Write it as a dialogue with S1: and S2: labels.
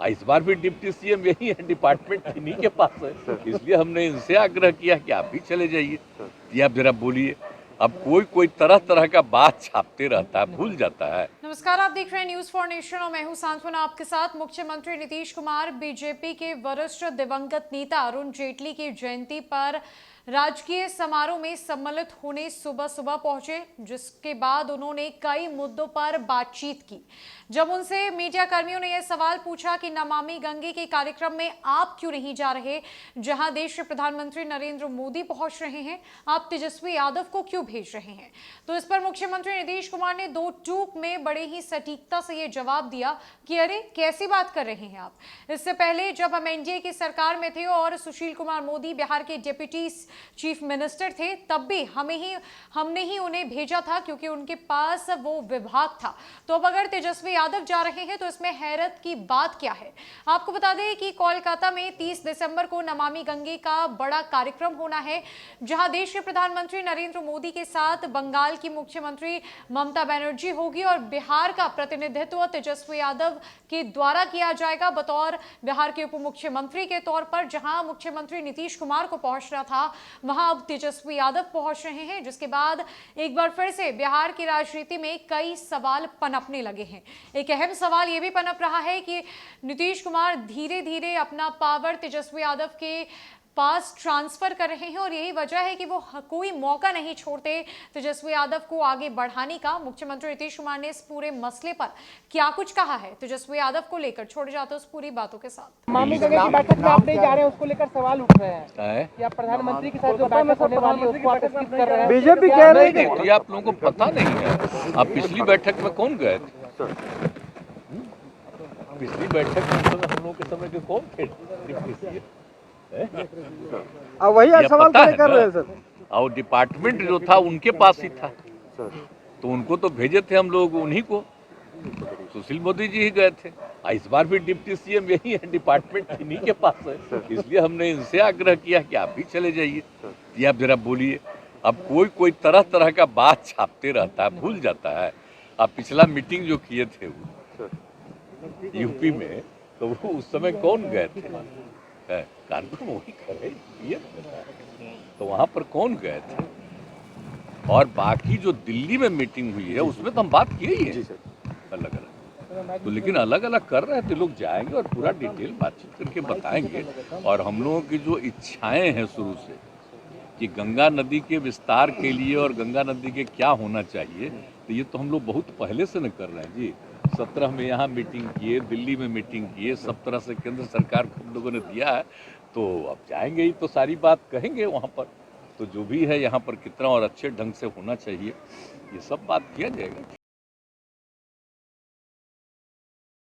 S1: इस बार भी deputy CM यही है, डिपार्टमेंट इन्हीं के पास है, इसलिए हमने इनसे आग्रह किया कि आप भी चले जाइए। ये आप जरा बोलिए, अब कोई तरह तरह का बात छापते रहता है, भूल जाता है।
S2: नमस्कार, आप देख रहे हैं न्यूज फॉर नेशन और मैं हूं सांत्वना आपके साथ। मुख्यमंत्री नीतीश कुमार बीजेपी के वरिष्ठ दिवंगत नेता अरुण जेटली की जयंती पर राजकीय समारोह में सम्मिलित होने सुबह सुबह पहुंचे, जिसके बाद उन्होंने कई मुद्दों पर बातचीत की। जब उनसे मीडिया कर्मियों ने यह सवाल पूछा कि नमामि गंगे के कार्यक्रम में आप क्यों नहीं जा रहे, जहां देश के प्रधानमंत्री नरेंद्र मोदी पहुंच रहे हैं, आप तेजस्वी यादव को क्यों भेज रहे हैं, तो इस पर मुख्यमंत्री नीतीश कुमार ने दो टूक में बड़े ही सटीकता से यह जवाब दिया कि अरे कैसी बात कर रहे हैं आप। इससे पहले जब हम एनडीए की सरकार में थे और सुशील कुमार मोदी बिहार के डिप्टी चीफ मिनिस्टर थे, तब भी हमने ही उन्हें भेजा था, क्योंकि उनके पास वो विभाग था। तो अब अगर तेजस्वी यादव जा रहे हैं तो इसमें हैरत की बात क्या है। आपको बता दें कि कोलकाता में 30 दिसंबर को नमामि गंगे का बड़ा कार्यक्रम होना है, जहां देश के प्रधानमंत्री नरेंद्र मोदी के साथ बंगाल की मुख्यमंत्री ममता बनर्जी होगी और बिहार का प्रतिनिधित्व तेजस्वी यादव के द्वारा किया जाएगा बतौर बिहार के उप मुख्यमंत्री के तौर पर। जहां मुख्यमंत्री नीतीश कुमार को पहुंचना था, वहां अब तेजस्वी यादव पहुंच रहे हैं, जिसके बाद एक बार फिर से बिहार की राजनीति में कई सवाल पनपने लगे हैं। एक अहम सवाल यह भी पनप रहा है कि नीतीश कुमार धीरे धीरे अपना पावर तेजस्वी यादव के पास ट्रांसफर कर रहे हैं और यही वजह है कि वो कोई मौका नहीं छोड़ते तेजस्वी यादव को आगे बढ़ाने का। मुख्यमंत्री नीतीश कुमार ने इस पूरे मसले पर क्या कुछ कहा है तेजस्वी यादव को लेकर, छोड़ जाते उस पूरी बातों के साथ।
S3: नमामि गंगे की बैठक में आप नहीं जा रहे हैं, उसको लेकर सवाल उठ रहे हैं कि आप प्रधानमंत्री के साथ जो बैठक होने वाली है उसको आप स्किप कर रहे हैं।
S4: बीजेपी कह रही है
S1: ये आप लोगों को पता नहीं है। आप पिछली बैठक में कौन गए थे? पिछली बैठक में हम लोगों के समय के कौन थे?
S4: अब वही सवाल कर रहे हैं सर।
S1: और डिपार्टमेंट जो था उनके पास ही था, तो उनको तो भेजे थे हम लोग उन्हीं को। सुशील मोदी जी ही गए थे। इस बार भी डिप्टी सीएम यही है, डिपार्टमेंट इन्हीं के पास है, इसलिए हमने इनसे आग्रह किया कि आप भी चले जाइए। ये आप जरा बोलिए, अब कोई तरह तरह का बात छापते रहता है, भूल जाता है। आप पिछला मीटिंग जो किए थे वो यूपी में, तो वो उस समय कौन गए थे? कार्यक्रम वही करे, तो वहां पर कौन गए थे? और बाकी जो दिल्ली में मीटिंग हुई है उसमें तो हम बात किए ही है अलग अलग, तो लेकिन अलग अलग कर रहे थे। लोग जाएंगे और पूरा डिटेल बातचीत करके बताएंगे। और हम लोगों की जो इच्छाएं हैं शुरू से कि गंगा नदी के विस्तार के लिए और गंगा नदी के क्या होना चाहिए, तो ये तो हम लोग बहुत पहले से न कर रहे हैं जी। 17 में यहाँ मीटिंग किए, दिल्ली में मीटिंग किए, सब तरह से केंद्र सरकार को हम लोगों ने दिया है। तो अब जाएंगे ही तो सारी बात कहेंगे वहाँ पर, तो जो भी है यहाँ पर कितना और अच्छे ढंग से होना चाहिए, ये सब बात किया जाएगा।